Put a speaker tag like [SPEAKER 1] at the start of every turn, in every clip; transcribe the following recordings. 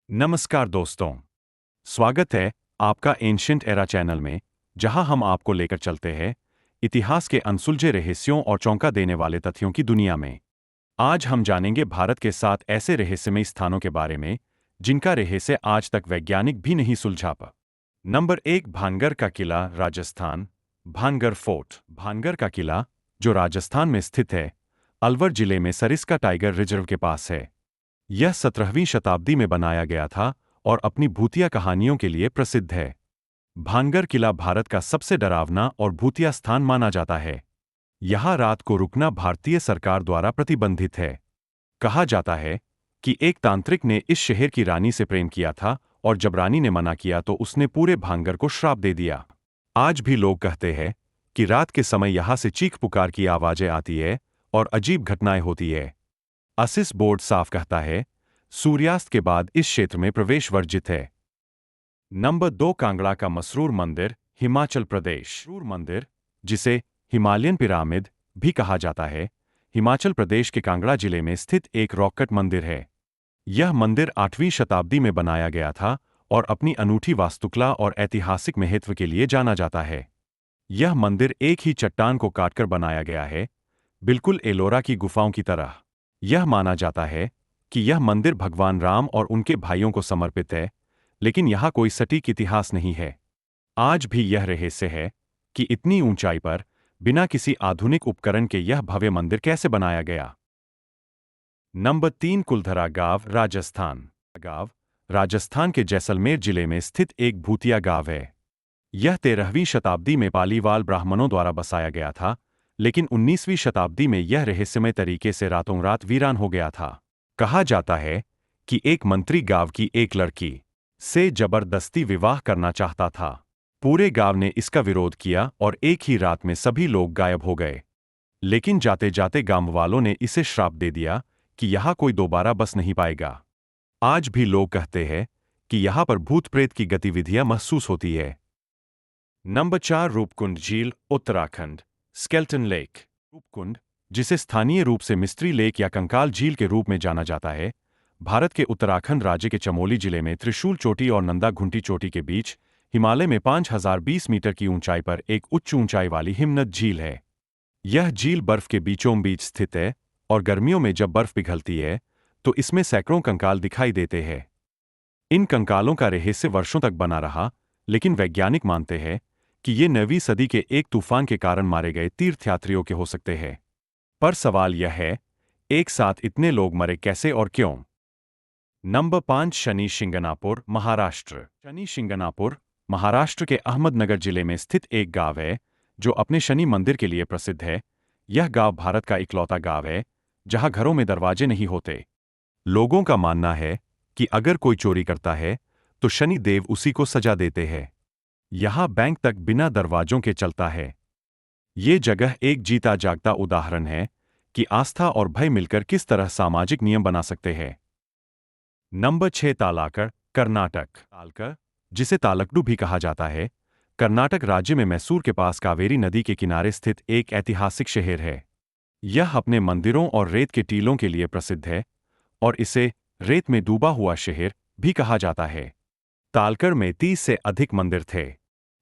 [SPEAKER 1] नमस्कार दोस्तों, स्वागत है आपका एंशिएंट एरा चैनल में, जहां हम आपको लेकर चलते हैं इतिहास के अनसुलझे रहस्यों और चौंका देने वाले तथ्यों की दुनिया में। आज हम जानेंगे भारत के 7 ऐसे रहस्यमयी स्थानों के बारे में जिनका रहस्य आज तक वैज्ञानिक भी नहीं सुलझा पा। नंबर 1, भानगढ़ का किला, राजस्थान। भानगढ़ फोर्ट। भानगढ़ का किला, जो राजस्थान में स्थित है, अलवर जिले में सरिस्का टाइगर रिजर्व के पास है। यह 17वीं शताब्दी में बनाया गया था और अपनी भूतिया कहानियों के लिए प्रसिद्ध है। भानगढ़ किला भारत का सबसे डरावना और भूतिया स्थान माना जाता है। यहाँ रात को रुकना भारतीय सरकार द्वारा प्रतिबंधित है। कहा जाता है कि एक तांत्रिक ने इस शहर की रानी से प्रेम किया था और जब रानी ने मना किया तो उसने पूरे भानगढ़ को श्राप दे दिया। आज भी लोग कहते हैं कि रात के समय यहाँ से चीख पुकार की आवाजें आती है और अजीब घटनाएं होती है। आसिस बोर्ड साफ कहता है, सूर्यास्त के बाद इस क्षेत्र में प्रवेश वर्जित है। नंबर 2, कांगड़ा का मसरूर मंदिर, हिमाचल प्रदेश। मसरूर मंदिर, जिसे हिमालयन पिरामिड भी कहा जाता है, हिमाचल प्रदेश के कांगड़ा जिले में स्थित एक रॉक कट मंदिर है। यह मंदिर 8वीं शताब्दी में बनाया गया था और अपनी अनूठी वास्तुकला और ऐतिहासिक महत्व के लिए जाना जाता है। यह मंदिर एक ही चट्टान को काटकर बनाया गया है, बिल्कुल एलोरा की गुफाओं की तरह। यह माना जाता है कि यह मंदिर भगवान राम और उनके भाइयों को समर्पित है, लेकिन यहाँ कोई सटीक इतिहास नहीं है। आज भी यह रहस्य है कि इतनी ऊंचाई पर बिना किसी आधुनिक उपकरण के यह भव्य मंदिर कैसे बनाया गया। नंबर 3, कुलधरा गांव, राजस्थान। गांव राजस्थान के जैसलमेर जिले में स्थित एक भूतिया गांव है। यह 13वीं शताब्दी में पालीवाल ब्राह्मणों द्वारा बसाया गया था, लेकिन 19वीं शताब्दी में यह रहस्यमय तरीके से रातों रात वीरान हो गया था। कहा जाता है कि एक मंत्री गांव की एक लड़की से जबरदस्ती विवाह करना चाहता था। पूरे गांव ने इसका विरोध किया और एक ही रात में सभी लोग गायब हो गए। लेकिन जाते जाते गांव वालों ने इसे श्राप दे दिया कि यहां कोई दोबारा बस नहीं पाएगा। आज भी लोग कहते हैं कि यहां पर भूत प्रेत की गतिविधियां महसूस होती है। नंबर 4, रूपकुंड झील, उत्तराखंड। Skeleton lake. रूपकुंड, जिसे स्थानीय रूप से मिस्ट्री लेक या कंकाल झील के रूप में जाना जाता है, भारत के उत्तराखंड राज्य के चमोली जिले में त्रिशूल चोटी और नंदा घुंटी चोटी के बीच हिमालय में 5020 मीटर की ऊंचाई पर एक उच्च ऊंचाई वाली हिमनद झील है। यह झील बर्फ के बीचों बीच स्थित है और गर्मियों में जब बर्फ पिघलती है तो इसमें सैकड़ों कंकाल दिखाई देते हैं। इन कंकालों का रहस्य वर्षों तक बना रहा, लेकिन वैज्ञानिक मानते हैं कि ये 9वीं सदी के एक तूफान के कारण मारे गए तीर्थयात्रियों के हो सकते हैं। पर सवाल यह है, एक साथ इतने लोग मरे कैसे और क्यों? नंबर 5, शनि शिंगणापुर, महाराष्ट्र। शनि शिंगणापुर महाराष्ट्र के अहमदनगर जिले में स्थित एक गांव है जो अपने शनि मंदिर के लिए प्रसिद्ध है। यह गांव भारत का इकलौता गांव है जहां घरों में दरवाजे नहीं होते। लोगों का मानना है कि अगर कोई चोरी करता है तो शनि देव उसी को सजा देते हैं। यहां बैंक तक बिना दरवाजों के चलता है। ये जगह एक जीता जागता उदाहरण है कि आस्था और भय मिलकर किस तरह सामाजिक नियम बना सकते हैं। नंबर 6, तालाकड़, कर्नाटक। तालकड़, जिसे तालकड़ू भी कहा जाता है, कर्नाटक राज्य में मैसूर के पास कावेरी नदी के किनारे स्थित एक ऐतिहासिक शहर है। यह अपने मंदिरों और रेत के टीलों के लिए प्रसिद्ध है और इसे रेत में डूबा हुआ शहर भी कहा जाता है। तालकड़ में 30 से अधिक मंदिर थे,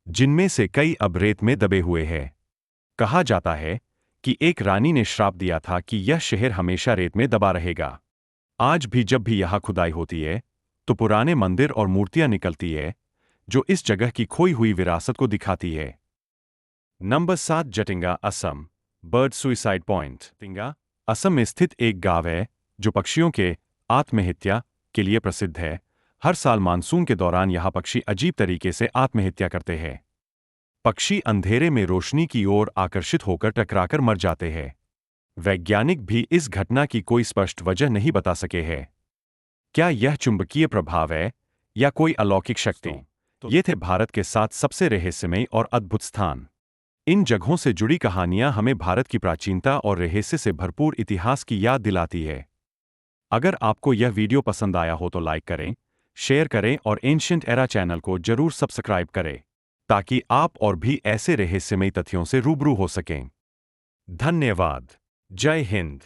[SPEAKER 1] जिनमें से कई अब रेत में दबे हुए हैं। कहा जाता है कि एक रानी ने श्राप दिया था कि यह शहर हमेशा रेत में दबा रहेगा। आज भी जब भी यहां खुदाई होती है तो पुराने मंदिर और मूर्तियां निकलती है, जो इस जगह की खोई हुई विरासत को दिखाती है। Number 7, Jatinga, Assam. Bird suicide point. Jatinga Assam में स्थित एक गांव है जो पक्षियों के आत्महत्या के लिए प्रसिद्ध है। हर साल मानसून के दौरान यहां पक्षी अजीब तरीके से आत्महत्या करते हैं। पक्षी अंधेरे में रोशनी की ओर आकर्षित होकर टकराकर मर जाते हैं। वैज्ञानिक भी इस घटना की कोई स्पष्ट वजह नहीं बता सके हैं। क्या यह चुंबकीय प्रभाव है या कोई अलौकिक शक्ति? ये थे भारत के 7 सबसे रहस्यमय और अद्भुत स्थान। इन जगहों से जुड़ी कहानियां हमें भारत की प्राचीनता और रहस्य से भरपूर इतिहास की याद दिलाती है। अगर आपको यह वीडियो पसंद आया हो तो लाइक करें, शेयर करें और एंशिएंट एरा चैनल को जरूर सब्सक्राइब करें, ताकि आप और भी ऐसे रहस्यमयी तथ्यों से रूबरू हो सकें। धन्यवाद। जय हिंद।